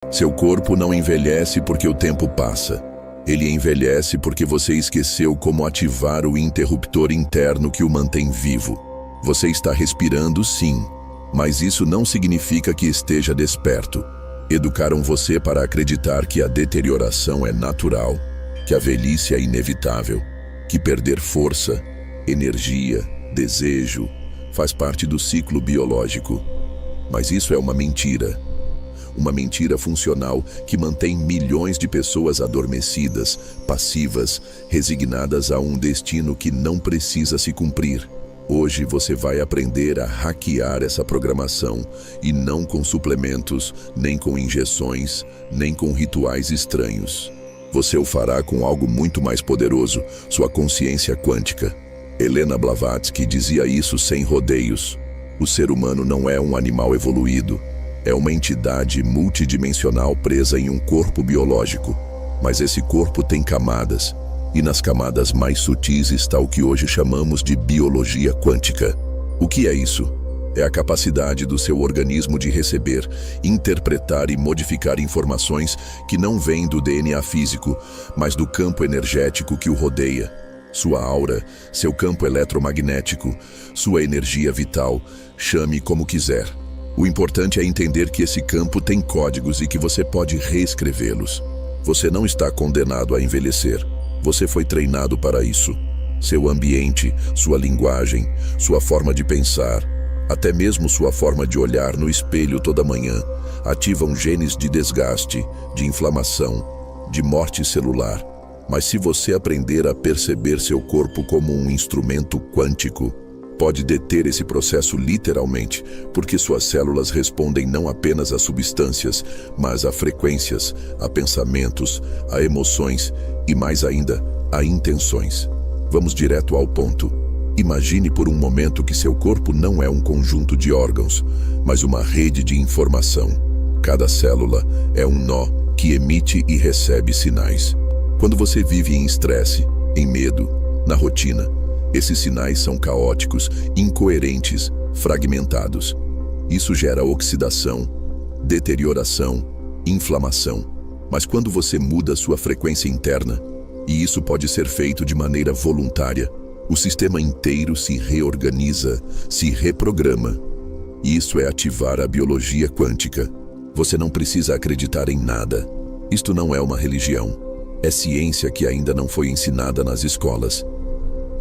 Seu corpo não envelhece porque o tempo passa. Ele envelhece porque você esqueceu como ativar o interruptor interno que o mantém vivo. Você está respirando, sim, mas isso não significa que esteja desperto. Educaram você para acreditar que a deterioração é natural, que a velhice é inevitável, que perder força, energia, desejo, faz parte do ciclo biológico. Mas isso é uma mentira. Uma mentira funcional que mantém milhões de pessoas adormecidas, passivas, resignadas a um destino que não precisa se cumprir. Hoje você vai aprender a hackear essa programação, e não com suplementos, nem com injeções, nem com rituais estranhos. Você o fará com algo muito mais poderoso, sua consciência quântica. Helena Blavatsky dizia isso sem rodeios. O ser humano não é um animal evoluído. É uma entidade multidimensional presa em um corpo biológico. Mas esse corpo tem camadas. E nas camadas mais sutis está o que hoje chamamos de biologia quântica. O que é isso? É a capacidade do seu organismo de receber, interpretar e modificar informações que não vêm do DNA físico, mas do campo energético que o rodeia. Sua aura, seu campo eletromagnético, sua energia vital, chame como quiser. O importante é entender que esse campo tem códigos e que você pode reescrevê-los. Você não está condenado a envelhecer. Você foi treinado para isso. Seu ambiente, sua linguagem, sua forma de pensar, até mesmo sua forma de olhar no espelho toda manhã, ativam genes de desgaste, de inflamação, de morte celular. Mas se você aprender a perceber seu corpo como um instrumento quântico, pode deter esse processo literalmente, porque suas células respondem não apenas a substâncias, mas a frequências, a pensamentos, a emoções e, mais ainda, a intenções. Vamos direto ao ponto. Imagine por um momento que seu corpo não é um conjunto de órgãos, mas uma rede de informação. Cada célula é um nó que emite e recebe sinais. Quando você vive em estresse, em medo, na rotina, esses sinais são caóticos, incoerentes, fragmentados. Isso gera oxidação, deterioração, inflamação. Mas quando você muda sua frequência interna, e isso pode ser feito de maneira voluntária, o sistema inteiro se reorganiza, se reprograma. Isso é ativar a biologia quântica. Você não precisa acreditar em nada. Isto não é uma religião. É ciência que ainda não foi ensinada nas escolas.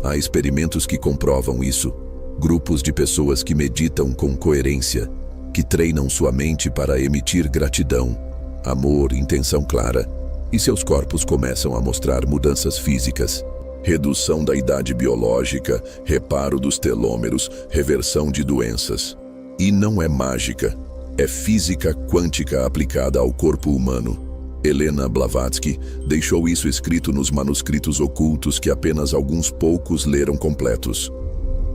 Há experimentos que comprovam isso. Grupos de pessoas que meditam com coerência, que treinam sua mente para emitir gratidão, amor, intenção clara, e seus corpos começam a mostrar mudanças físicas. Redução da idade biológica, reparo dos telômeros, reversão de doenças. E não é mágica, é física quântica aplicada ao corpo humano. Helena Blavatsky deixou isso escrito nos manuscritos ocultos que apenas alguns poucos leram completos.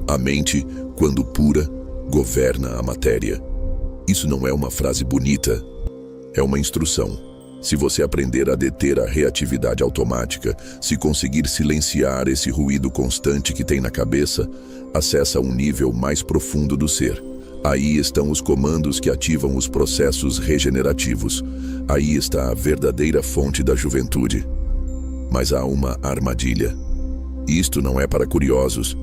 A mente, quando pura, governa a matéria. Isso não é uma frase bonita, é uma instrução. Se você aprender a deter a reatividade automática, se conseguir silenciar esse ruído constante que tem na cabeça, acessa um nível mais profundo do ser. Aí estão os comandos que ativam os processos regenerativos. Aí está a verdadeira fonte da juventude. Mas há uma armadilha. Isto não é para curiosos,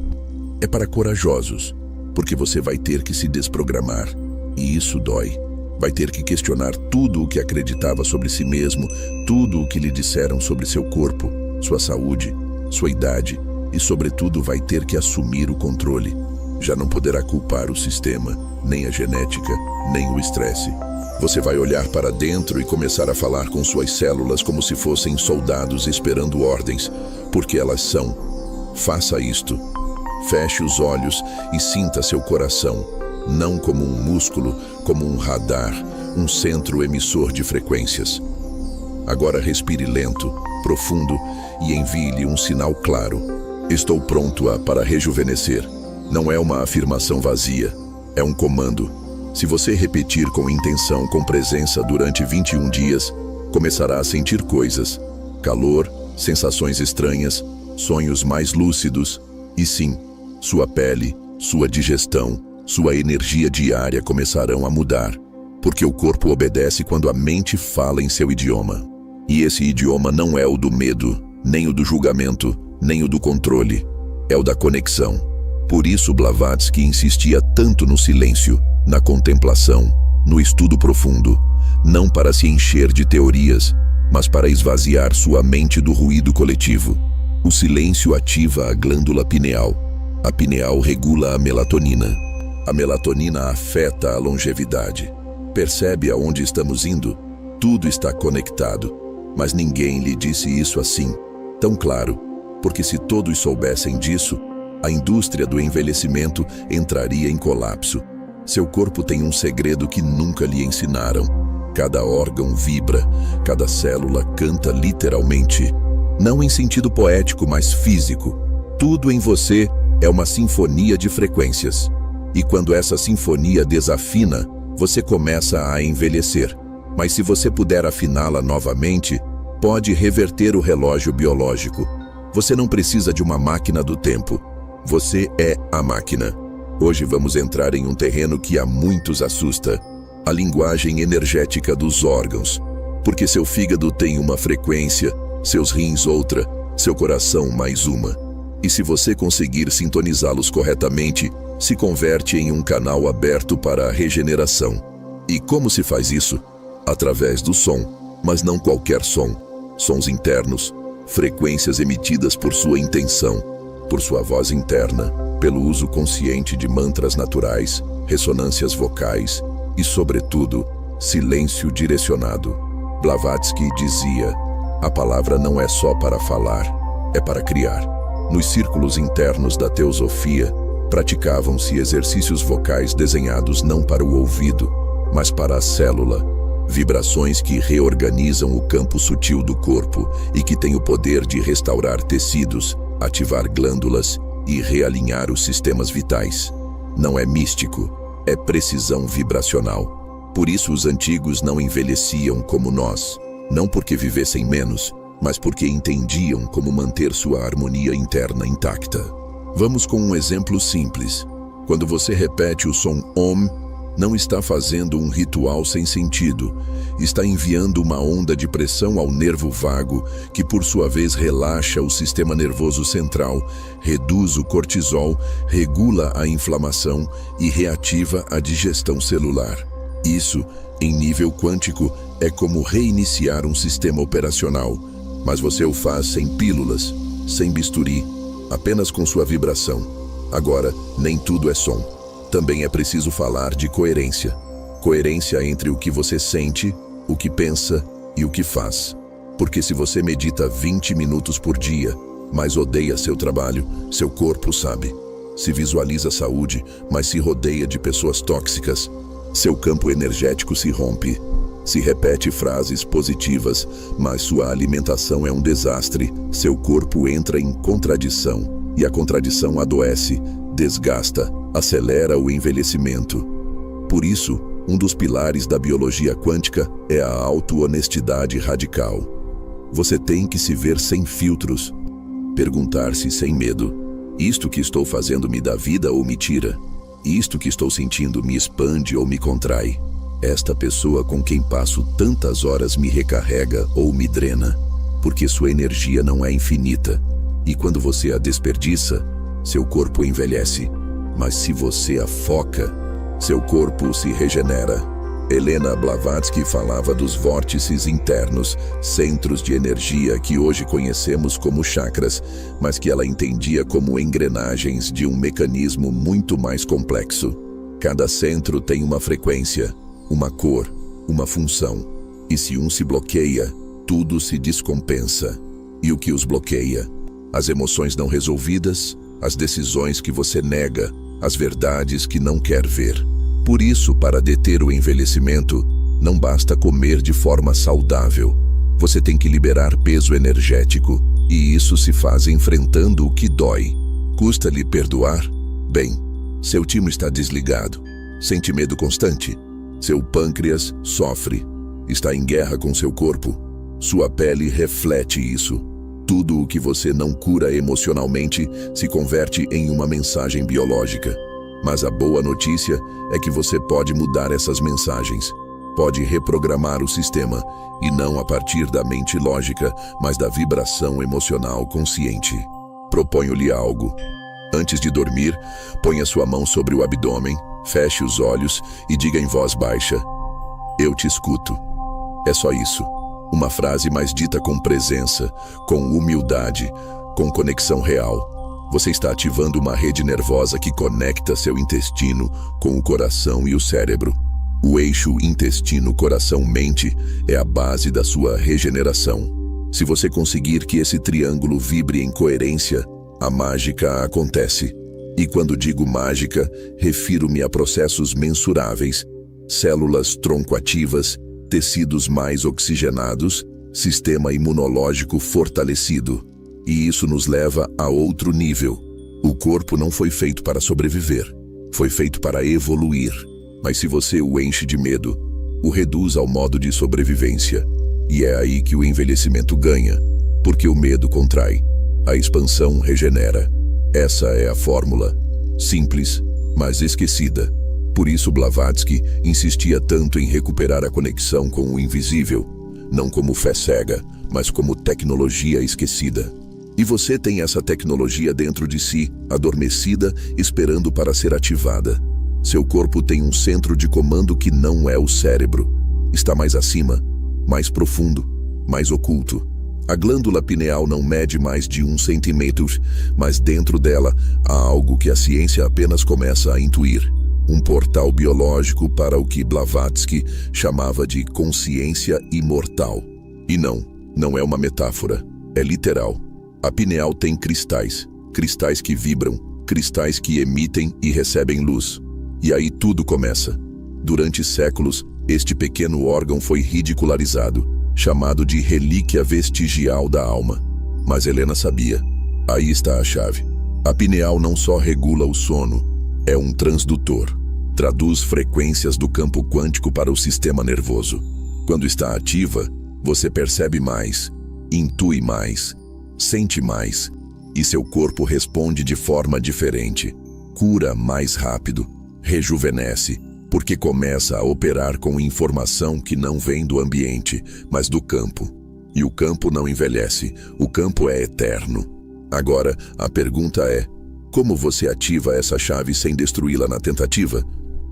é para corajosos, porque você vai ter que se desprogramar, e isso dói. Vai ter que questionar tudo o que acreditava sobre si mesmo, tudo o que lhe disseram sobre seu corpo, sua saúde, sua idade, e sobretudo vai ter que assumir o controle. Já não poderá culpar o sistema, nem a genética, nem o estresse. Você vai olhar para dentro e começar a falar com suas células como se fossem soldados esperando ordens, porque elas são. Faça isto. Feche os olhos e sinta seu coração, não como um músculo, como um radar, um centro emissor de frequências. Agora respire lento, profundo e envie-lhe um sinal claro. Estou pronto para rejuvenescer. Não é uma afirmação vazia, é um comando. Se você repetir com intenção, com presença durante 21 dias, começará a sentir coisas, calor, sensações estranhas, sonhos mais lúcidos, e sim, sua pele, sua digestão, sua energia diária começarão a mudar. Porque o corpo obedece quando a mente fala em seu idioma. E esse idioma não é o do medo, nem o do julgamento, nem o do controle. É o da conexão. Por isso Blavatsky insistia tanto no silêncio, na contemplação, no estudo profundo, não para se encher de teorias, mas para esvaziar sua mente do ruído coletivo. O silêncio ativa a glândula pineal. A pineal regula a melatonina. A melatonina afeta a longevidade. Percebe aonde estamos indo? Tudo está conectado. Mas ninguém lhe disse isso assim, tão claro, porque se todos soubessem disso, a indústria do envelhecimento entraria em colapso. Seu corpo tem um segredo que nunca lhe ensinaram. Cada órgão vibra, cada célula canta literalmente. Não em sentido poético, mas físico. Tudo em você é uma sinfonia de frequências. E quando essa sinfonia desafina, você começa a envelhecer. Mas se você puder afiná-la novamente, pode reverter o relógio biológico. Você não precisa de uma máquina do tempo. Você é a máquina. Hoje vamos entrar em um terreno que a muitos assusta. A linguagem energética dos órgãos. Porque seu fígado tem uma frequência, seus rins outra, seu coração mais uma. E se você conseguir sintonizá-los corretamente, se converte em um canal aberto para a regeneração. E como se faz isso? Através do som, mas não qualquer som. Sons internos, frequências emitidas por sua intenção, por sua voz interna, pelo uso consciente de mantras naturais, ressonâncias vocais e, sobretudo, silêncio direcionado. Blavatsky dizia: a palavra não é só para falar, é para criar. Nos círculos internos da teosofia, praticavam-se exercícios vocais desenhados não para o ouvido, mas para a célula, vibrações que reorganizam o campo sutil do corpo e que têm o poder de restaurar tecidos, ativar glândulas e realinhar os sistemas vitais. Não é místico, é precisão vibracional. Por isso os antigos não envelheciam como nós, não porque vivessem menos, mas porque entendiam como manter sua harmonia interna intacta. Vamos com um exemplo simples. Quando você repete o som OM, não está fazendo um ritual sem sentido. Está enviando uma onda de pressão ao nervo vago, que por sua vez relaxa o sistema nervoso central, reduz o cortisol, regula a inflamação e reativa a digestão celular. Isso, em nível quântico, é como reiniciar um sistema operacional. Mas você o faz sem pílulas, sem bisturi, apenas com sua vibração. Agora, nem tudo é som. Também é preciso falar de coerência. Coerência entre o que você sente, o que pensa e o que faz. Porque se você medita 20 minutos por dia, mas odeia seu trabalho, seu corpo sabe. Se visualiza saúde, mas se rodeia de pessoas tóxicas, seu campo energético se rompe. Se repete frases positivas, mas sua alimentação é um desastre, seu corpo entra em contradição, e a contradição adoece, desgasta, acelera o envelhecimento. Por isso, um dos pilares da biologia quântica é a auto-honestidade radical. Você tem que se ver sem filtros, perguntar-se sem medo: isto que estou fazendo me dá vida ou me tira? Isto que estou sentindo me expande ou me contrai? Esta pessoa com quem passo tantas horas me recarrega ou me drena? Porque sua energia não é infinita, e quando você a desperdiça, seu corpo envelhece. Mas se você a foca, seu corpo se regenera. Helena Blavatsky falava dos vórtices internos, centros de energia que hoje conhecemos como chakras, mas que ela entendia como engrenagens de um mecanismo muito mais complexo. Cada centro tem uma frequência, uma cor, uma função. E se um se bloqueia, tudo se descompensa. E o que os bloqueia? As emoções não resolvidas, as decisões que você nega, as verdades que não quer ver. Por isso, para deter o envelhecimento, não basta comer de forma saudável. Você tem que liberar peso energético, e isso se faz enfrentando o que dói. Custa-lhe perdoar? Bem, seu timo está desligado. Sente medo constante? Seu pâncreas sofre. Está em guerra com seu corpo. Sua pele reflete isso. Tudo o que você não cura emocionalmente se converte em uma mensagem biológica. Mas a boa notícia é que você pode mudar essas mensagens. pode reprogramar o sistema, e não a partir da mente lógica, mas da vibração emocional consciente. Proponho-lhe algo. Antes de dormir, ponha sua mão sobre o abdômen, feche os olhos e diga em voz baixa: eu te escuto. É só isso. Uma frase, mais dita com presença, com humildade, com conexão real. Você está ativando uma rede nervosa que conecta seu intestino com o coração e o cérebro. O eixo intestino-coração-mente é a base da sua regeneração. Se você conseguir que esse triângulo vibre em coerência, a mágica acontece. E quando digo mágica, refiro-me a processos mensuráveis: células troncoativas, tecidos mais oxigenados, sistema imunológico fortalecido. E isso nos leva a outro nível. O corpo não foi feito para sobreviver, foi feito para evoluir. Mas se você o enche de medo, o reduz ao modo de sobrevivência. E é aí que o envelhecimento ganha, porque o medo contrai, a expansão regenera. Essa é a fórmula, simples, mas esquecida. Por isso Blavatsky insistia tanto em recuperar a conexão com o invisível, não como fé cega, mas como tecnologia esquecida. E você tem essa tecnologia dentro de si, adormecida, esperando para ser ativada. Seu corpo tem um centro de comando que não é o cérebro. Está mais acima, mais profundo, mais oculto. A glândula pineal não mede mais de 1 centímetro, mas dentro dela há algo que a ciência apenas começa a intuir. Um portal biológico para o que Blavatsky chamava de consciência imortal. E não é uma metáfora, é literal. A pineal tem cristais, cristais que vibram, cristais que emitem e recebem luz. E aí tudo começa. Durante séculos, este pequeno órgão foi ridicularizado, chamado de relíquia vestigial da alma. Mas Helena sabia. Aí está a chave. A pineal não só regula o sono, é um transdutor. Traduz frequências do campo quântico para o sistema nervoso. Quando está ativa, você percebe mais, intui mais, sente mais, e seu corpo responde de forma diferente. Cura mais rápido, rejuvenesce, porque começa a operar com informação que não vem do ambiente, mas do campo. E o campo não envelhece, o campo é eterno. Agora, a pergunta é: como você ativa essa chave sem destruí-la na tentativa?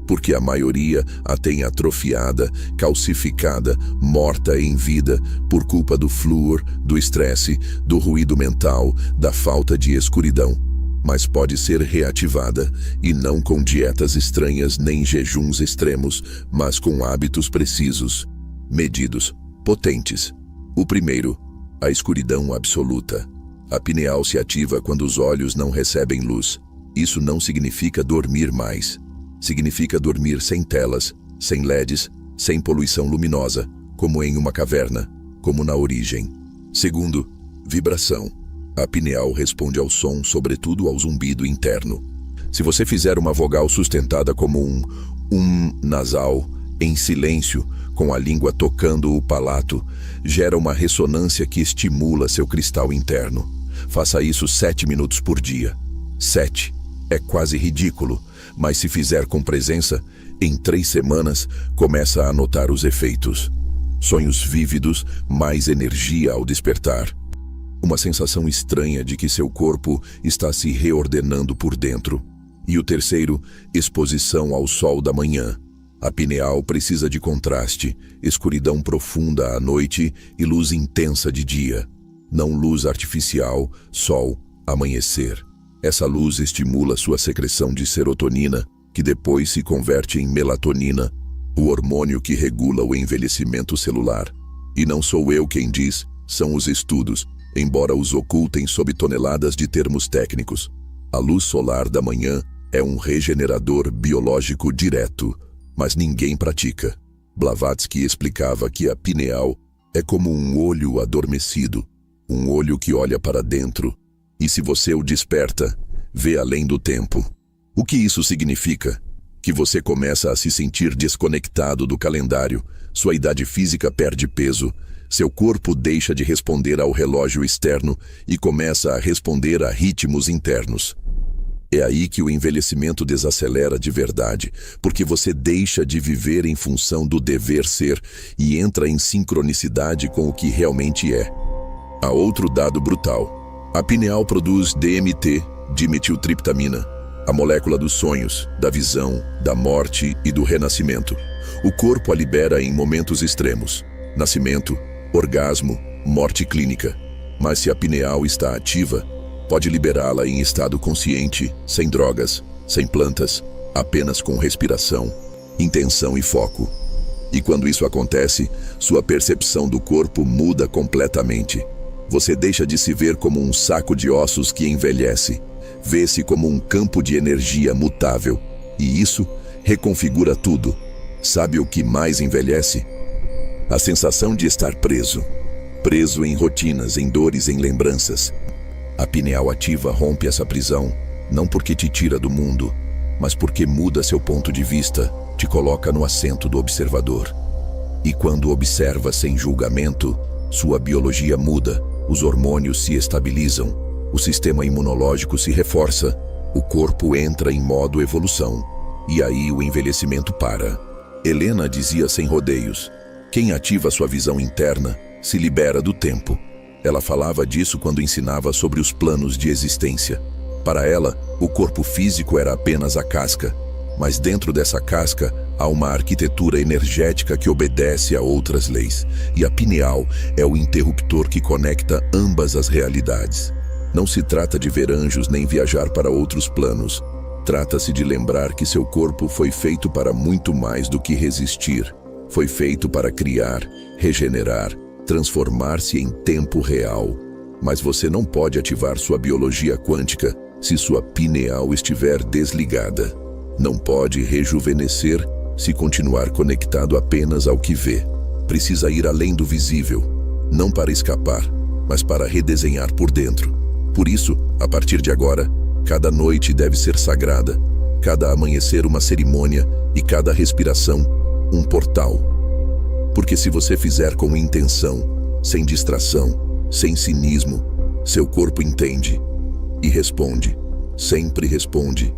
Porque a maioria a tem atrofiada, calcificada, morta em vida, por culpa do flúor, do estresse, do ruído mental, da falta de escuridão. Mas pode ser reativada, e não com dietas estranhas nem jejuns extremos, mas com hábitos precisos, medidos, potentes. O primeiro, a escuridão absoluta. A pineal se ativa quando os olhos não recebem luz. Isso não significa dormir mais. Significa dormir sem telas, sem LEDs, sem poluição luminosa, como em uma caverna, como na origem. Segundo, vibração. A pineal responde ao som, sobretudo ao zumbido interno. Se você fizer uma vogal sustentada como um nasal, em silêncio, com a língua tocando o palato, gera uma ressonância que estimula seu cristal interno. Faça isso 7 minutos por dia. 7. É quase ridículo, mas se fizer com presença, em 3 semanas, começa a notar os efeitos. Sonhos vívidos, mais energia ao despertar. Uma sensação estranha de que seu corpo está se reordenando por dentro. E o terceiro, exposição ao sol da manhã. A pineal precisa de contraste, escuridão profunda à noite e luz intensa de dia. Não luz artificial, sol, amanhecer. Essa luz estimula sua secreção de serotonina, que depois se converte em melatonina, o hormônio que regula o envelhecimento celular. E não sou eu quem diz, são os estudos, embora os ocultem sob toneladas de termos técnicos. A luz solar da manhã é um regenerador biológico direto, mas ninguém pratica. Blavatsky explicava que a pineal é como um olho adormecido, um olho que olha para dentro, e se você o desperta, vê além do tempo. O que isso significa? Que você começa a se sentir desconectado do calendário, sua idade física perde peso, seu corpo deixa de responder ao relógio externo e começa a responder a ritmos internos. É aí que o envelhecimento desacelera de verdade, porque você deixa de viver em função do dever ser e entra em sincronicidade com o que realmente é. Há outro dado brutal. A pineal produz DMT, dimetiltriptamina, a molécula dos sonhos, da visão, da morte e do renascimento. O corpo a libera em momentos extremos: nascimento, orgasmo, morte clínica. Mas se a pineal está ativa, pode liberá-la em estado consciente, sem drogas, sem plantas, apenas com respiração, intenção e foco. E quando isso acontece, sua percepção do corpo muda completamente. Você deixa de se ver como um saco de ossos que envelhece, vê-se como um campo de energia mutável. E isso reconfigura tudo. Sabe o que mais envelhece? A sensação de estar preso. Preso em rotinas, em dores, em lembranças. A pineal ativa rompe essa prisão, não porque te tira do mundo, mas porque muda seu ponto de vista, te coloca no assento do observador. E quando observa sem julgamento, sua biologia muda, os hormônios se estabilizam, o sistema imunológico se reforça, o corpo entra em modo evolução, e aí o envelhecimento para. Helena dizia sem rodeios: quem ativa sua visão interna se libera do tempo. Ela falava disso quando ensinava sobre os planos de existência. Para ela, o corpo físico era apenas a casca, mas dentro dessa casca há uma arquitetura energética que obedece a outras leis, e a pineal é o interruptor que conecta ambas as realidades. Não se trata de ver anjos nem viajar para outros planos. Trata-se de lembrar que seu corpo foi feito para muito mais do que resistir. Foi feito para criar, regenerar, transformar-se em tempo real. Mas você não pode ativar sua biologia quântica se sua pineal estiver desligada. Não pode rejuvenescer se continuar conectado apenas ao que vê. Precisa ir além do visível, não para escapar, mas para redesenhar por dentro. Por isso, a partir de agora, cada noite deve ser sagrada, cada amanhecer uma cerimônia e cada respiração um portal. Porque se você fizer com intenção, sem distração, sem cinismo, seu corpo entende e responde, sempre responde.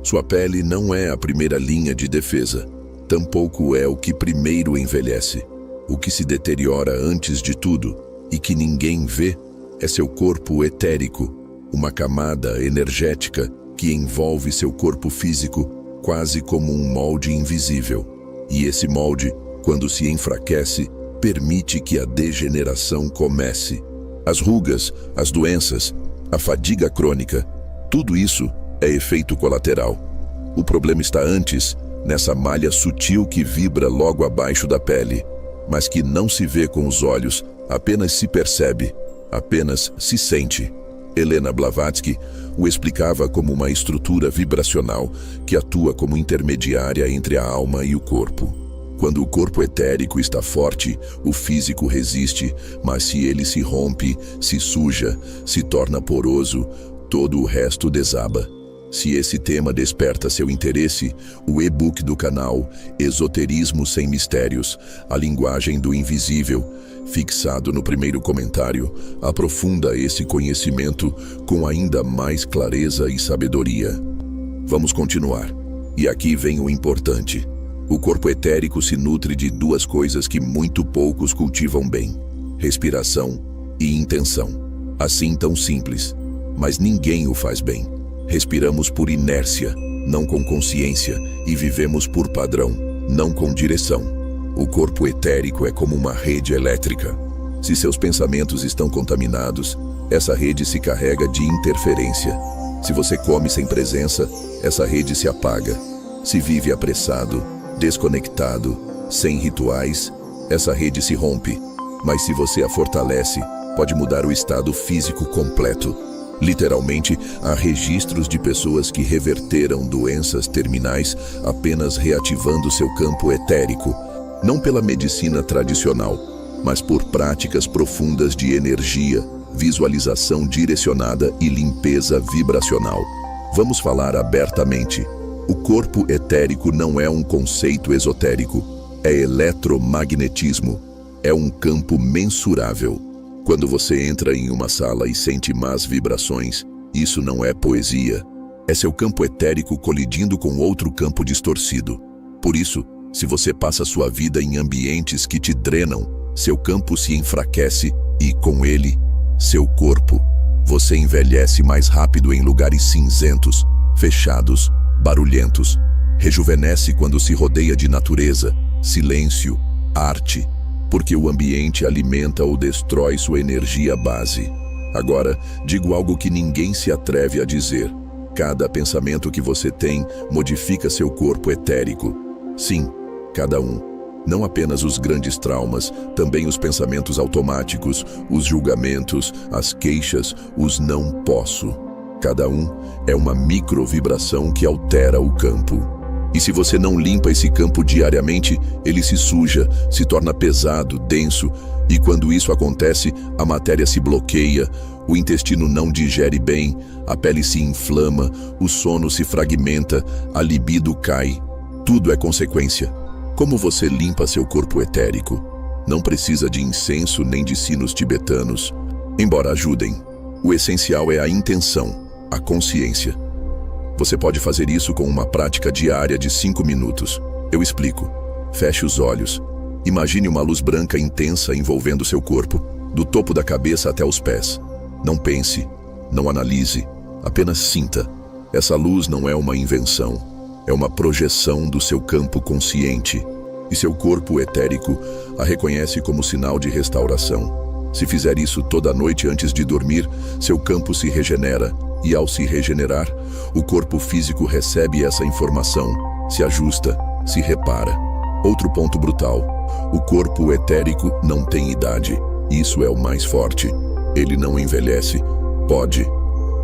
Sua pele não é a primeira linha de defesa, tampouco é o que primeiro envelhece. O que se deteriora antes de tudo e que ninguém vê é seu corpo etérico, uma camada energética que envolve seu corpo físico quase como um molde invisível. E esse molde, quando se enfraquece, permite que a degeneração comece. As rugas, as doenças, a fadiga crônica, tudo isso é efeito colateral. O problema está antes, nessa malha sutil que vibra logo abaixo da pele, mas que não se vê com os olhos, apenas se percebe, apenas se sente. Helena Blavatsky o explicava como uma estrutura vibracional que atua como intermediária entre a alma e o corpo. Quando o corpo etérico está forte, o físico resiste, mas se ele se rompe, se suja, se torna poroso, todo o resto desaba. Se esse tema desperta seu interesse, o e-book do canal Esoterismo Sem Mistérios, a linguagem do invisível, fixado no primeiro comentário, aprofunda esse conhecimento com ainda mais clareza e sabedoria. Vamos continuar. E aqui vem o importante. O corpo etérico se nutre de duas coisas que muito poucos cultivam bem: respiração e intenção. Assim tão simples, mas ninguém o faz bem. Respiramos por inércia, não com consciência, e vivemos por padrão, não com direção. O corpo etérico é como uma rede elétrica. Se seus pensamentos estão contaminados, essa rede se carrega de interferência. Se você come sem presença, essa rede se apaga. Se vive apressado, desconectado, sem rituais, essa rede se rompe. Mas se você a fortalece, pode mudar o estado físico completo. Literalmente, há registros de pessoas que reverteram doenças terminais apenas reativando seu campo etérico, não pela medicina tradicional, mas por práticas profundas de energia, visualização direcionada e limpeza vibracional. Vamos falar abertamente. O corpo etérico não é um conceito esotérico, é eletromagnetismo, é um campo mensurável. Quando você entra em uma sala e sente más vibrações, isso não é poesia, É seu campo etérico colidindo com outro campo distorcido. Por isso, se você passa sua vida em ambientes que te drenam, seu campo se enfraquece e, com ele, seu corpo. Você envelhece mais rápido em lugares cinzentos, fechados, barulhentos. Rejuvenesce quando se rodeia de natureza, silêncio, arte, porque o ambiente alimenta ou destrói sua energia base. Agora, digo algo que ninguém se atreve a dizer. Cada pensamento que você tem modifica seu corpo etérico. Sim, cada um. Não apenas os grandes traumas, também os pensamentos automáticos, os julgamentos, as queixas, os não posso. Cada um é uma microvibração que altera o campo. E se você não limpa esse campo diariamente, ele se suja, se torna pesado, denso, e quando isso acontece, a matéria se bloqueia, o intestino não digere bem, a pele se inflama, o sono se fragmenta, a libido cai. Tudo é consequência. Como você limpa seu corpo etérico? Não precisa de incenso nem de sinos tibetanos, embora ajudem. O essencial é a intenção, a consciência. Você pode fazer isso com uma prática diária de 5 minutos. Eu explico. Feche os olhos. Imagine uma luz branca intensa envolvendo seu corpo, do topo da cabeça até os pés. Não pense, não analise, apenas sinta. Essa luz não é uma invenção. É uma projeção do seu campo consciente, e seu corpo etérico a reconhece como sinal de restauração. Se fizer isso toda noite antes de dormir, seu campo se regenera, e ao se regenerar, o corpo físico recebe essa informação, se ajusta, se repara. Outro ponto brutal: o corpo etérico não tem idade. Isso é o mais forte. Ele não envelhece. Pode,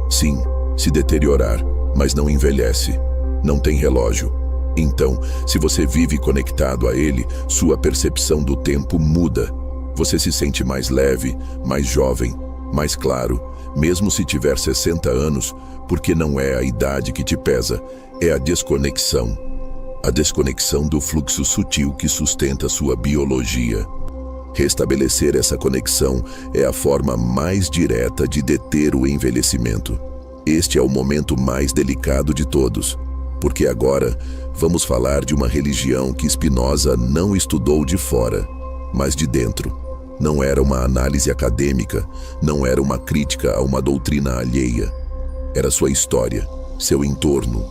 sim, se deteriorar, mas não envelhece. Não tem relógio. Então, se você vive conectado a ele, sua percepção do tempo muda. Você se sente mais leve, mais jovem, mais claro, mesmo se tiver 60 anos, porque não é a idade que te pesa, é a desconexão. A desconexão do fluxo sutil que sustenta sua biologia. Restabelecer essa conexão é a forma mais direta de deter o envelhecimento. Este é o momento mais delicado de todos. Porque agora vamos falar de uma religião que Spinoza não estudou de fora, mas de dentro. Não era uma análise acadêmica, não era uma crítica a uma doutrina alheia. Era sua história, seu entorno,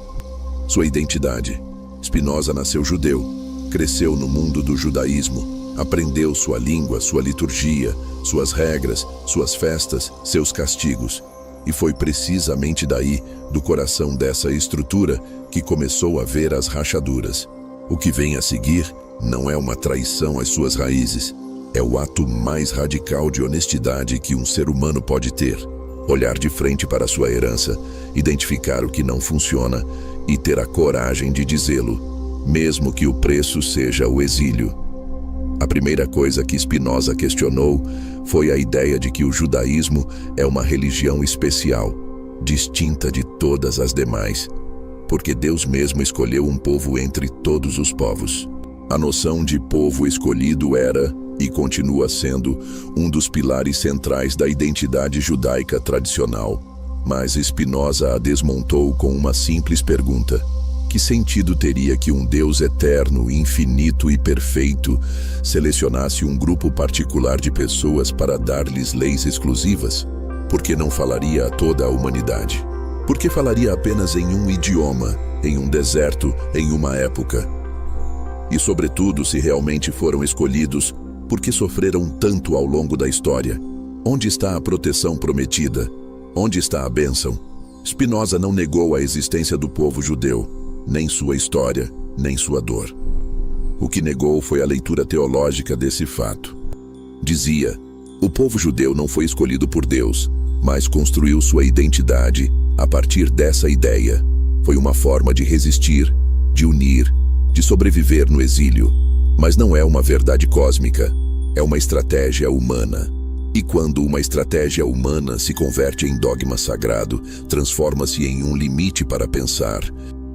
sua identidade. Spinoza nasceu judeu, cresceu no mundo do judaísmo, aprendeu sua língua, sua liturgia, suas regras, suas festas, seus castigos. E foi precisamente daí, do coração dessa estrutura, que começou a ver as rachaduras. O que vem a seguir não é uma traição às suas raízes. É o ato mais radical de honestidade que um ser humano pode ter. Olhar de frente para sua herança, identificar o que não funciona e ter a coragem de dizê-lo, mesmo que o preço seja o exílio. A primeira coisa que Spinoza questionou foi a ideia de que o judaísmo é uma religião especial, distinta de todas as demais, porque Deus mesmo escolheu um povo entre todos os povos. A noção de povo escolhido era, e continua sendo, um dos pilares centrais da identidade judaica tradicional. Mas Spinoza a desmontou com uma simples pergunta: que sentido teria que um Deus eterno, infinito e perfeito selecionasse um grupo particular de pessoas para dar-lhes leis exclusivas? Por que não falaria a toda a humanidade? Por que falaria apenas em um idioma, em um deserto, em uma época? E, sobretudo, se realmente foram escolhidos, por que sofreram tanto ao longo da história? Onde está a proteção prometida? Onde está a bênção? Spinoza não negou a existência do povo judeu, nem sua história, nem sua dor. O que negou foi a leitura teológica desse fato. Dizia: o povo judeu não foi escolhido por Deus, mas construiu sua identidade a partir dessa ideia. Foi uma forma de resistir, de unir, de sobreviver no exílio. Mas não é uma verdade cósmica, é uma estratégia humana. E quando uma estratégia humana se converte em dogma sagrado, transforma-se em um limite para pensar,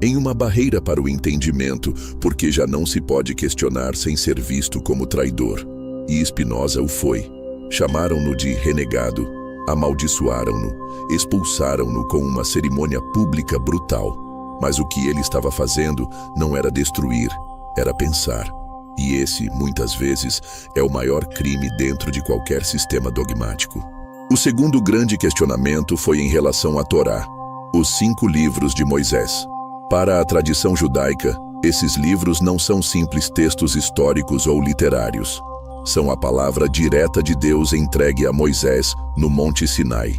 em uma barreira para o entendimento, porque já não se pode questionar sem ser visto como traidor. E Spinoza o foi. Chamaram-no de renegado, Amaldiçoaram-no, expulsaram-no com uma cerimônia pública brutal. Mas o que ele estava fazendo não era destruir, era pensar. E esse, muitas vezes, é o maior crime dentro de qualquer sistema dogmático. O segundo grande questionamento foi em relação à Torá, os 5 livros de Moisés. Para a tradição judaica, esses livros não são simples textos históricos ou literários. São a palavra direta de Deus entregue a Moisés no Monte Sinai.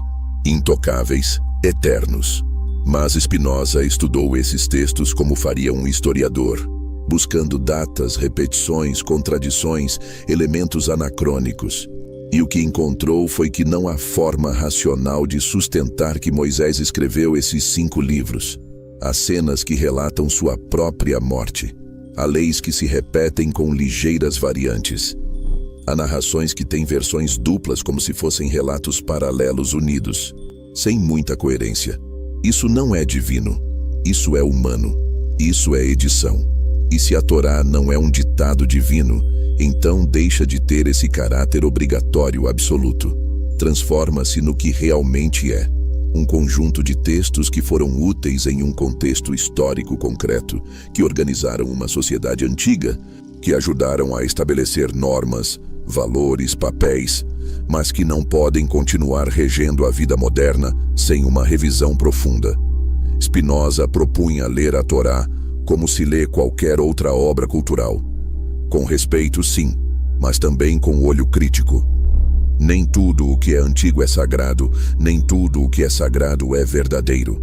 Intocáveis, eternos. Mas Spinoza estudou esses textos como faria um historiador, buscando datas, repetições, contradições, elementos anacrônicos. E o que encontrou foi que não há forma racional de sustentar que Moisés escreveu esses 5 livros. Há cenas que relatam sua própria morte. Há leis que se repetem com ligeiras variantes. Há narrações que têm versões duplas como se fossem relatos paralelos unidos, sem muita coerência. Isso não é divino. Isso é humano. Isso é edição. E se a Torá não é um ditado divino, então deixa de ter esse caráter obrigatório absoluto. Transforma-se no que realmente é. Um conjunto de textos que foram úteis em um contexto histórico concreto, que organizaram uma sociedade antiga, que ajudaram a estabelecer normas, valores, papéis, mas que não podem continuar regendo a vida moderna sem uma revisão profunda. Spinoza propunha ler a Torá como se lê qualquer outra obra cultural. Com respeito, sim, mas também com olho crítico. Nem tudo o que é antigo é sagrado, nem tudo o que é sagrado é verdadeiro.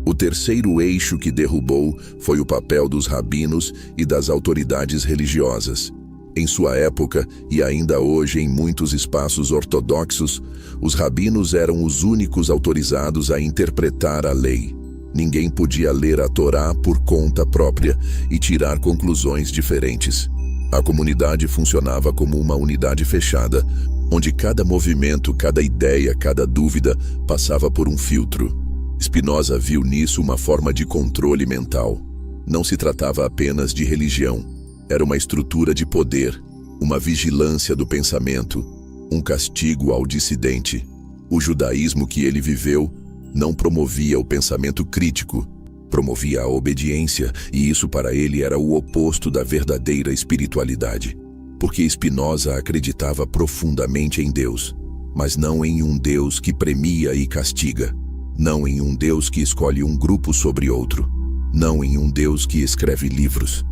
O terceiro eixo que derrubou foi o papel dos rabinos e das autoridades religiosas. Em sua época, e ainda hoje em muitos espaços ortodoxos, os rabinos eram os únicos autorizados a interpretar a lei. Ninguém podia ler a Torá por conta própria e tirar conclusões diferentes. A comunidade funcionava como uma unidade fechada, onde cada movimento, cada ideia, cada dúvida passava por um filtro. Spinoza viu nisso uma forma de controle mental. Não se tratava apenas de religião. Era uma estrutura de poder, uma vigilância do pensamento, um castigo ao dissidente. O judaísmo que ele viveu não promovia o pensamento crítico, promovia a obediência, e isso para ele era o oposto da verdadeira espiritualidade. Porque Spinoza acreditava profundamente em Deus, mas não em um Deus que premia e castiga, não em um Deus que escolhe um grupo sobre outro, não em um Deus que escreve livros.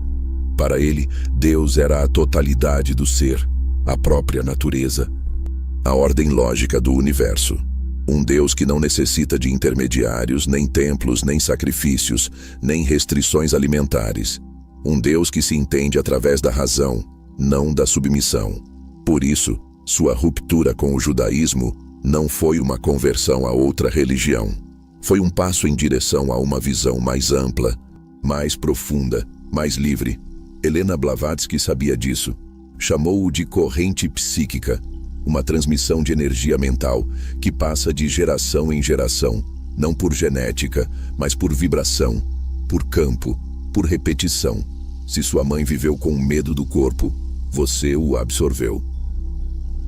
Para ele, Deus era a totalidade do ser, a própria natureza, a ordem lógica do universo. Um Deus que não necessita de intermediários, nem templos, nem sacrifícios, nem restrições alimentares. Um Deus que se entende através da razão, não da submissão. Por isso, sua ruptura com o judaísmo não foi uma conversão a outra religião. Foi um passo em direção a uma visão mais ampla, mais profunda, mais livre. Helena Blavatsky sabia disso. Chamou-o de corrente psíquica, uma transmissão de energia mental que passa de geração em geração, não por genética, mas por vibração, por campo, por repetição. Se sua mãe viveu com medo do corpo, você o absorveu.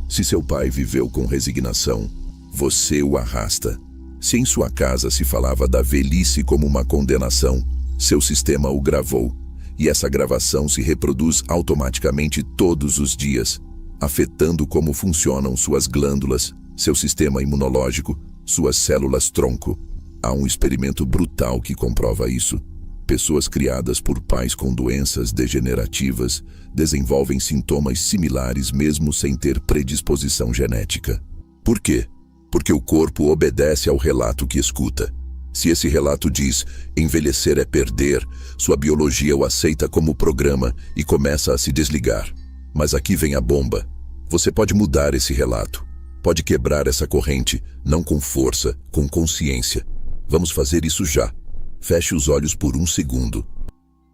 Se seu pai viveu com resignação, você o arrasta. Se em sua casa se falava da velhice como uma condenação, seu sistema o gravou. E essa gravação se reproduz automaticamente todos os dias, afetando como funcionam suas glândulas, seu sistema imunológico, suas células-tronco. Há um experimento brutal que comprova isso. Pessoas criadas por pais com doenças degenerativas desenvolvem sintomas similares mesmo sem ter predisposição genética. Por quê? Porque o corpo obedece ao relato que escuta. Se esse relato diz envelhecer é perder, sua biologia o aceita como programa e começa a se desligar. Mas aqui vem a bomba. Você pode mudar esse relato. Pode quebrar essa corrente, não com força, com consciência. Vamos fazer isso já. Feche os olhos por um segundo.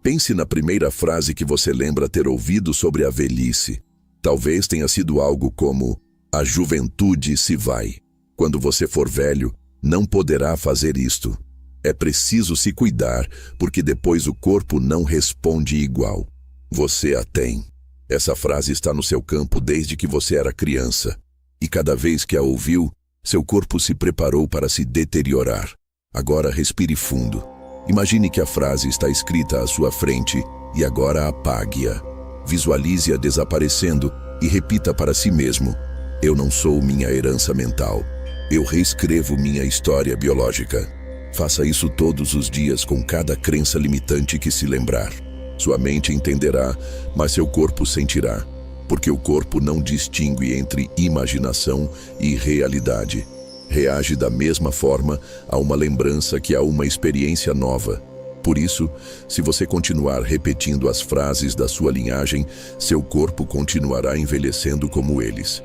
Pense na primeira frase que você lembra ter ouvido sobre a velhice. Talvez tenha sido algo como: a juventude se vai. Quando você for velho, não poderá fazer isto. É preciso se cuidar, porque depois o corpo não responde igual. Você a tem. Essa frase está no seu campo desde que você era criança. E cada vez que a ouviu, Seu corpo se preparou para se deteriorar. Agora respire fundo. Imagine que a frase está escrita à sua frente e agora apague-a. Visualize-a desaparecendo e repita para si mesmo: eu não sou minha herança mental. Eu reescrevo minha história biológica. Faça isso todos os dias com cada crença limitante que se lembrar. Sua mente entenderá, mas seu corpo sentirá. Porque o corpo não distingue entre imaginação e realidade. Reage da mesma forma a uma lembrança que a uma experiência nova. Por isso, se você continuar repetindo as frases da sua linhagem, seu corpo continuará envelhecendo como eles.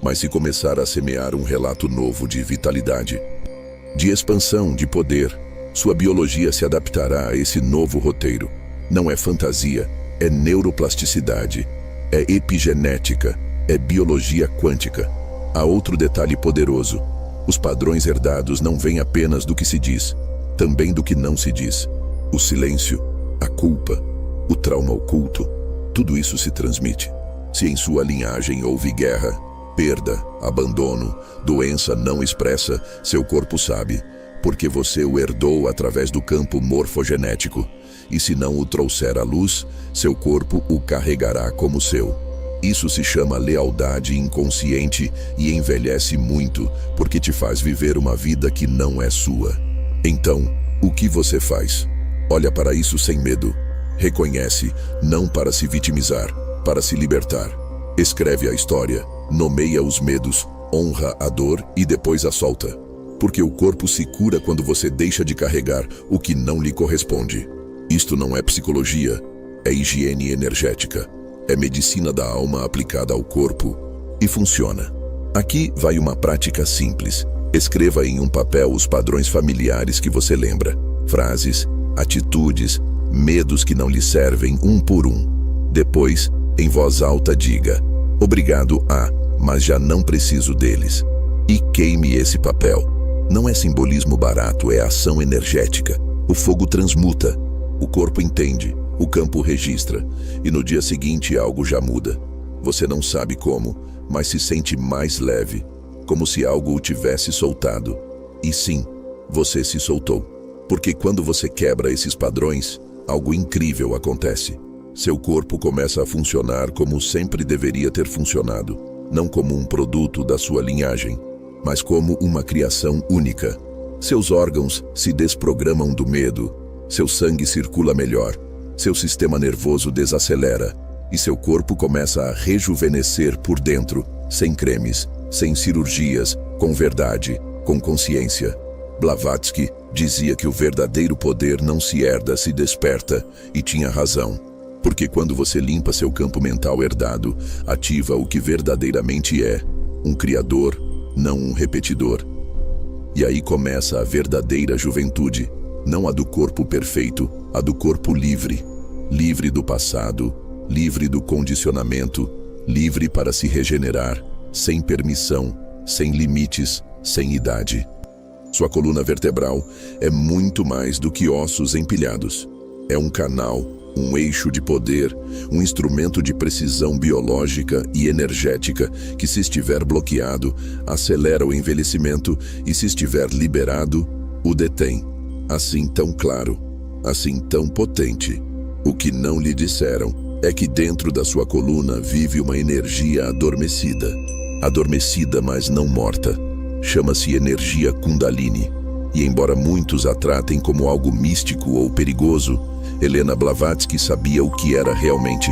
Mas se começar a semear um relato novo de vitalidade, de expansão, de poder, sua biologia se adaptará a esse novo roteiro. Não é fantasia, é neuroplasticidade, é epigenética, é biologia quântica. Há outro detalhe poderoso. Os padrões herdados não vêm apenas do que se diz, também do que não se diz. O silêncio, a culpa, o trauma oculto, tudo isso se transmite. Se em sua linhagem houve guerra, perda, abandono, doença não expressa, seu corpo sabe, porque você o herdou através do campo morfogenético. E se não o trouxer à luz, seu corpo o carregará como seu. Isso se chama lealdade inconsciente e envelhece muito, porque te faz viver uma vida que não é sua. Então, o que você faz? Olha para isso sem medo. Reconhece, não para se vitimizar, para se libertar. Escreve a história, nomeia os medos, honra a dor e depois a solta. Porque o corpo se cura quando você deixa de carregar o que não lhe corresponde. Isto não é psicologia, é higiene energética. É medicina da alma aplicada ao corpo. E funciona. Aqui vai uma prática simples. Escreva em um papel os padrões familiares que você lembra. Frases, atitudes, medos que não lhe servem, um por um. Depois, em voz alta, diga: obrigado mas já não preciso deles. E queime esse papel. Não é simbolismo barato, é ação energética. O fogo transmuta. O corpo entende, o campo registra, e no dia seguinte algo já muda. Você não sabe como, mas se sente mais leve, como se algo o tivesse soltado. E sim, você se soltou. Porque quando você quebra esses padrões, algo incrível acontece. Seu corpo começa a funcionar como sempre deveria ter funcionado, não como um produto da sua linhagem, mas como uma criação única. Seus órgãos se desprogramam do medo, seu sangue circula melhor, seu sistema nervoso desacelera e seu corpo começa a rejuvenescer por dentro, sem cremes, sem cirurgias, com verdade, com consciência. Blavatsky dizia que o verdadeiro poder não se herda, se desperta, e tinha razão. Porque quando você limpa seu campo mental herdado, ativa o que verdadeiramente é, um criador, não um repetidor. E aí começa a verdadeira juventude. Não a do corpo perfeito, a do corpo livre. Livre do passado, livre do condicionamento, livre para se regenerar, sem permissão, sem limites, sem idade. Sua coluna vertebral é muito mais do que ossos empilhados. É um canal, um eixo de poder, um instrumento de precisão biológica e energética que, se estiver bloqueado, acelera o envelhecimento e, se estiver liberado, o detém. Assim tão claro, assim tão potente. O que não lhe disseram é que dentro da sua coluna vive uma energia adormecida. Adormecida, mas não morta. Chama-se energia Kundalini. E embora muitos a tratem como algo místico ou perigoso, Helena Blavatsky sabia o que era realmente.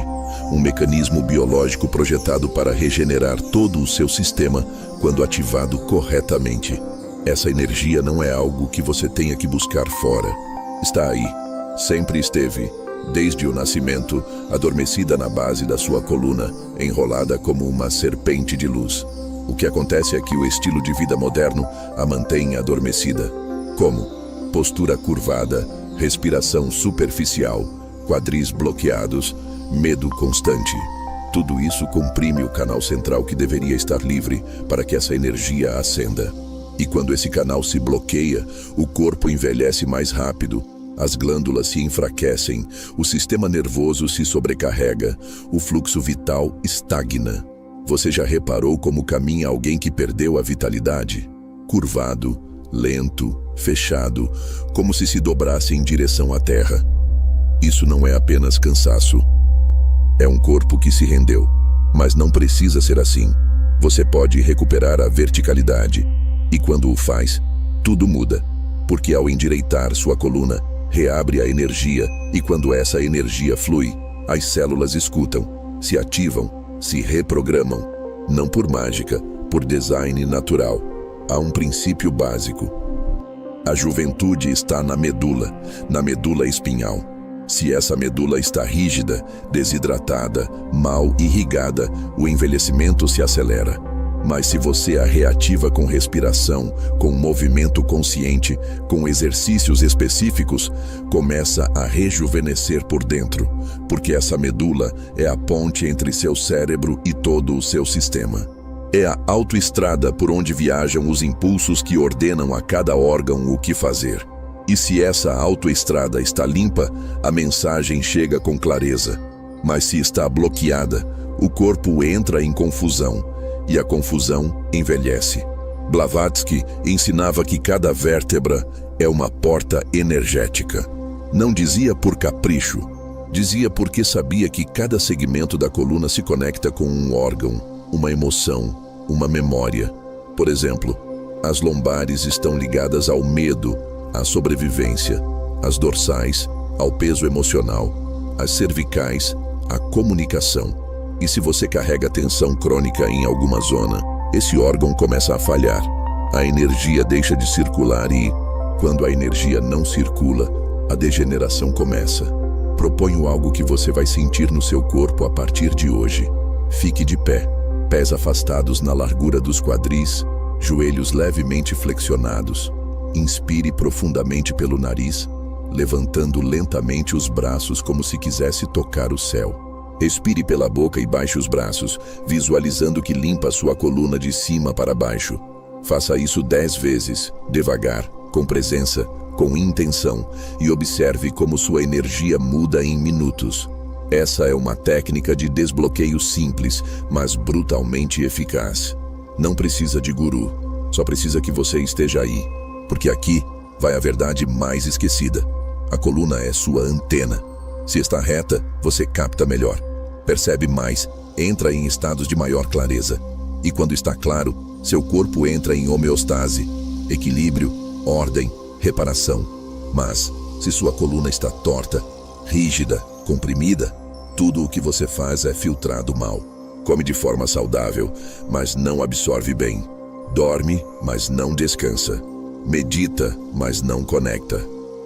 Um mecanismo biológico projetado para regenerar todo o seu sistema quando ativado corretamente. Essa energia não é algo que você tenha que buscar fora. Está aí. Sempre esteve, desde o nascimento, adormecida na base da sua coluna, enrolada como uma serpente de luz. O que acontece é que o estilo de vida moderno a mantém adormecida. Como? Postura curvada, respiração superficial, quadris bloqueados, medo constante. Tudo isso comprime o canal central que deveria estar livre para que essa energia ascenda. E quando esse canal se bloqueia, o corpo envelhece mais rápido, as glândulas se enfraquecem, o sistema nervoso se sobrecarrega, o fluxo vital estagna. Você já reparou como caminha alguém que perdeu a vitalidade? Curvado, lento, fechado, como se dobrasse em direção à terra. Isso não é apenas cansaço. É um corpo que se rendeu. Mas não precisa ser assim. Você pode recuperar a verticalidade. E quando o faz, tudo muda. Porque ao endireitar sua coluna, reabre a energia. E quando essa energia flui, as células escutam, se ativam, se reprogramam. Não por mágica, por design natural. Há um princípio básico. A juventude está na medula espinhal. Se essa medula está rígida, desidratada, mal irrigada, o envelhecimento se acelera. Mas se você a reativa com respiração, com movimento consciente, com exercícios específicos, começa a rejuvenescer por dentro, porque essa medula é a ponte entre seu cérebro e todo o seu sistema. É a autoestrada por onde viajam os impulsos que ordenam a cada órgão o que fazer. E se essa autoestrada está limpa, a mensagem chega com clareza. Mas se está bloqueada, o corpo entra em confusão, e a confusão envelhece. Blavatsky ensinava que cada vértebra é uma porta energética. Não dizia por capricho, dizia porque sabia que cada segmento da coluna se conecta com um órgão, uma emoção, uma memória. Por exemplo, as lombares estão ligadas ao medo, à sobrevivência, as dorsais, ao peso emocional, as cervicais, à comunicação. E se você carrega tensão crônica em alguma zona, esse órgão começa a falhar. A energia deixa de circular e, quando a energia não circula, a degeneração começa. Proponho algo que você vai sentir no seu corpo a partir de hoje. Fique de pé, pés afastados na largura dos quadris, joelhos levemente flexionados. Inspire profundamente pelo nariz, levantando lentamente os braços como se quisesse tocar o céu. Expire pela boca e baixe os braços, visualizando que limpa sua coluna de cima para baixo. Faça isso 10 vezes, devagar, com presença, com intenção, e observe como sua energia muda em minutos. Essa é uma técnica de desbloqueio simples, mas brutalmente eficaz. Não precisa de guru, só precisa que você esteja aí, porque aqui vai a verdade mais esquecida. A coluna é sua antena. Se está reta, você capta melhor, percebe mais, entra em estados de maior clareza. E quando está claro, seu corpo entra em homeostase, equilíbrio, ordem, reparação. Mas, se sua coluna está torta, rígida, comprimida, tudo o que você faz é filtrado mal. Come de forma saudável, mas não absorve bem. Dorme, mas não descansa. Medita, mas não conecta.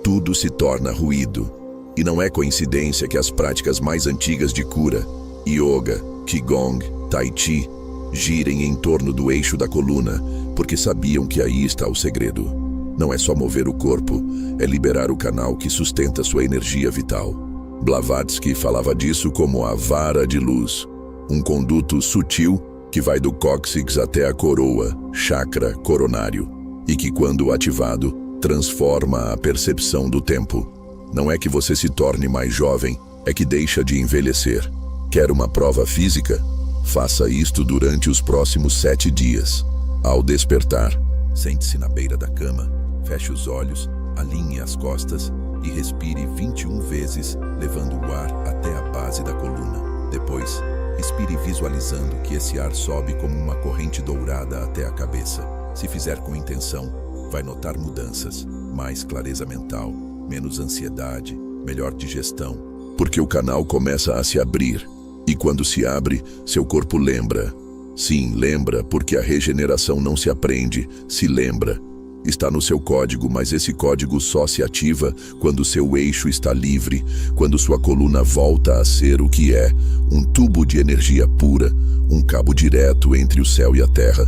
Tudo se torna ruído. E não é coincidência que as práticas mais antigas de cura, yoga, qigong, tai chi, girem em torno do eixo da coluna, porque sabiam que aí está o segredo. Não é só mover o corpo, é liberar o canal que sustenta sua energia vital. Blavatsky falava disso como a vara de luz, um conduto sutil que vai do cóccix até a coroa, chakra coronário, e que, quando ativado, transforma a percepção do tempo. Não é que você se torne mais jovem, é que deixa de envelhecer. Quer uma prova física? Faça isto durante os próximos 7 dias. Ao despertar, sente-se na beira da cama, feche os olhos, alinhe as costas e respire 21 vezes, levando o ar até a base da coluna. Depois, expire visualizando que esse ar sobe como uma corrente dourada até a cabeça. Se fizer com intenção, vai notar mudanças, mais clareza mental, menos ansiedade, melhor digestão, porque o canal começa a se abrir. E quando se abre, seu corpo lembra. Sim, lembra, porque a regeneração não se aprende, se lembra. Está no seu código, mas esse código só se ativa quando seu eixo está livre, quando sua coluna volta a ser o que é, um tubo de energia pura, um cabo direto entre o céu e a terra,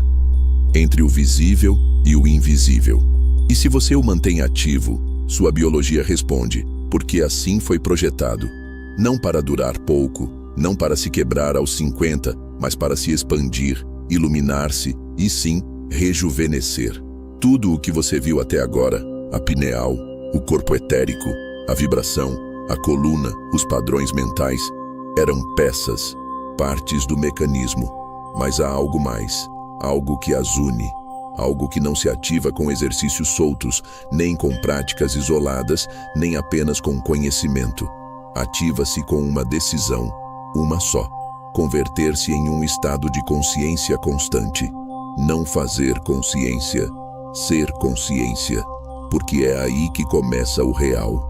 entre o visível e o invisível. E se você o mantém ativo, sua biologia responde, porque assim foi projetado. Não para durar pouco, não para se quebrar aos 50, mas para se expandir, iluminar-se e sim, rejuvenescer. Tudo o que você viu até agora, a pineal, o corpo etérico, a vibração, a coluna, os padrões mentais, eram peças, partes do mecanismo. Mas há algo mais, algo que as une, algo que não se ativa com exercícios soltos, nem com práticas isoladas, nem apenas com conhecimento. Ativa-se com uma decisão, uma só: converter-se em um estado de consciência constante. Não fazer consciência, ser consciência, porque é aí que começa o real.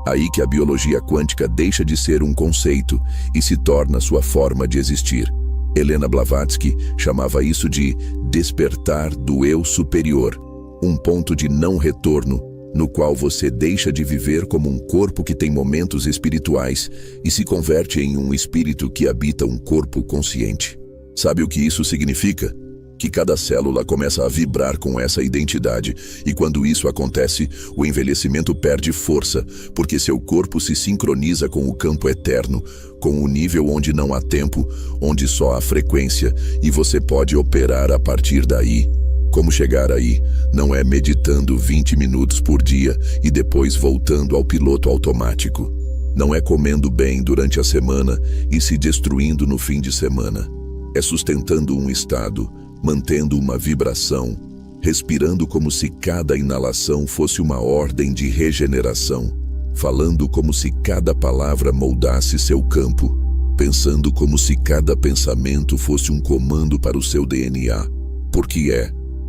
Aí que a biologia quântica deixa de ser um conceito e se torna sua forma de existir. Helena Blavatsky chamava isso de despertar do eu superior, um ponto de não retorno, no qual você deixa de viver como um corpo que tem momentos espirituais e se converte em um espírito que habita um corpo consciente. Sabe o que isso significa? Que cada célula começa a vibrar com essa identidade, e quando isso acontece, o envelhecimento perde força, porque seu corpo se sincroniza com o campo eterno, com o nível onde não há tempo, onde só há frequência, e você pode operar a partir daí. Como chegar aí? Não é meditando 20 minutos por dia e depois voltando ao piloto automático. Não é comendo bem durante a semana e se destruindo no fim de semana. É sustentando um estado, mantendo uma vibração, respirando como se cada inalação fosse uma ordem de regeneração, falando como se cada palavra moldasse seu campo, pensando como se cada pensamento fosse um comando para o seu DNA. Porque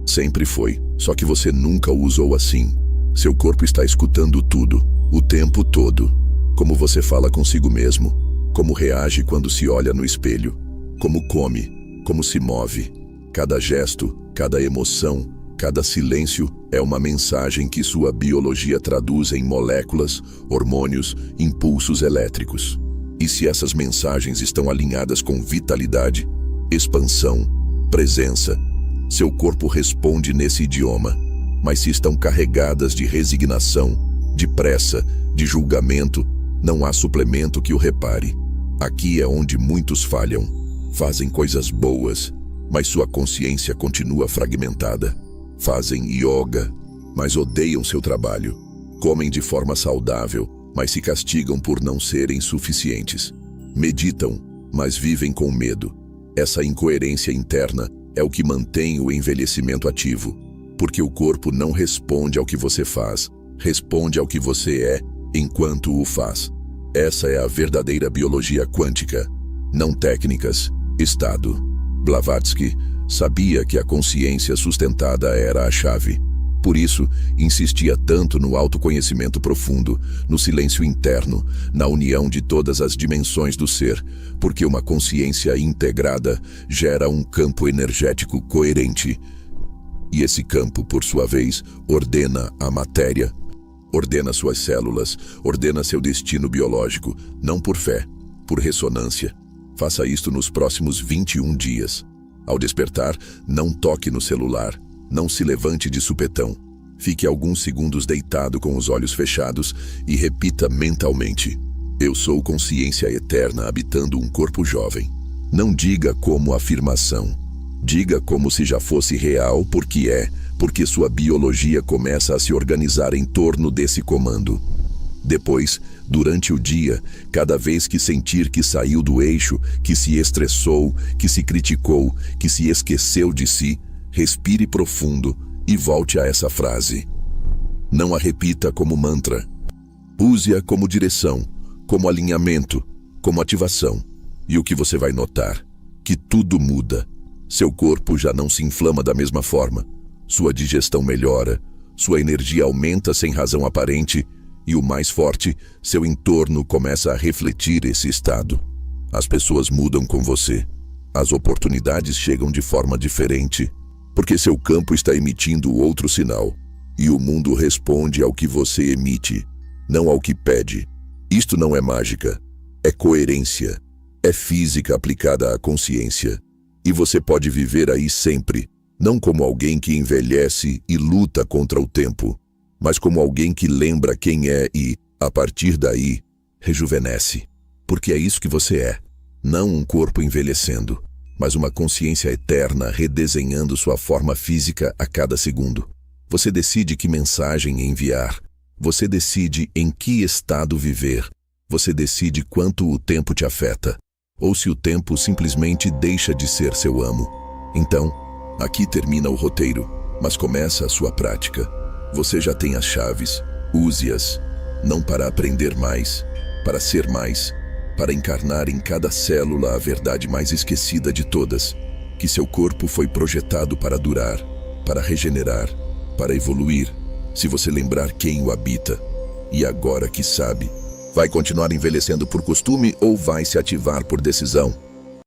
sempre foi, só que você nunca o usou assim. Seu corpo está escutando tudo, o tempo todo. Como você fala consigo mesmo, como reage quando se olha no espelho, como come, como se move. Cada gesto, cada emoção, cada silêncio é uma mensagem que sua biologia traduz em moléculas, hormônios, impulsos elétricos. E se essas mensagens estão alinhadas com vitalidade, expansão, presença, seu corpo responde nesse idioma. Mas se estão carregadas de resignação, de pressa, de julgamento, não há suplemento que o repare. Aqui é onde muitos falham. Fazem coisas boas, mas sua consciência continua fragmentada. Fazem yoga, mas odeiam seu trabalho. Comem de forma saudável, mas se castigam por não serem suficientes. Meditam, mas vivem com medo. Essa incoerência interna é o que mantém o envelhecimento ativo, porque o corpo não responde ao que você faz, responde ao que você é enquanto o faz. Essa é a verdadeira biologia quântica, não técnicas, estado. Blavatsky sabia que a consciência sustentada era a chave. Por isso, insistia tanto no autoconhecimento profundo, no silêncio interno, na união de todas as dimensões do ser, porque uma consciência integrada gera um campo energético coerente. E esse campo, por sua vez, ordena a matéria, ordena suas células, ordena seu destino biológico, não por fé, por ressonância. Faça isto nos próximos 21 dias. Ao despertar, não toque no celular, não se levante de supetão. Fique alguns segundos deitado com os olhos fechados e repita mentalmente: eu sou consciência eterna habitando um corpo jovem. Não diga como afirmação. Diga como se já fosse real, porque sua biologia começa a se organizar em torno desse comando. Depois, durante o dia, cada vez que sentir que saiu do eixo, que se estressou, que se criticou, que se esqueceu de si, respire profundo e volte a essa frase. Não a repita como mantra. Use-a como direção, como alinhamento, como ativação. E o que você vai notar? Que tudo muda. Seu corpo já não se inflama da mesma forma. Sua digestão melhora, sua energia aumenta sem razão aparente, e o mais forte, seu entorno começa a refletir esse estado. As pessoas mudam com você. As oportunidades chegam de forma diferente, porque seu campo está emitindo outro sinal, e o mundo responde ao que você emite, não ao que pede. Isto não é mágica, é coerência, é física aplicada à consciência. E você pode viver aí sempre, não como alguém que envelhece e luta contra o tempo, mas como alguém que lembra quem é e, a partir daí, rejuvenesce. Porque é isso que você é. Não um corpo envelhecendo, mas uma consciência eterna redesenhando sua forma física a cada segundo. Você decide que mensagem enviar. Você decide em que estado viver. Você decide quanto o tempo te afeta. ou se o tempo simplesmente deixa de ser seu amo. Então, aqui termina o roteiro, mas começa a sua prática. Você já tem as chaves, use-as, não para aprender mais, para ser mais, para encarnar em cada célula a verdade mais esquecida de todas, que seu corpo foi projetado para durar, para regenerar, para evoluir, se você lembrar quem o habita. E agora que sabe, vai continuar envelhecendo por costume ou vai se ativar por decisão?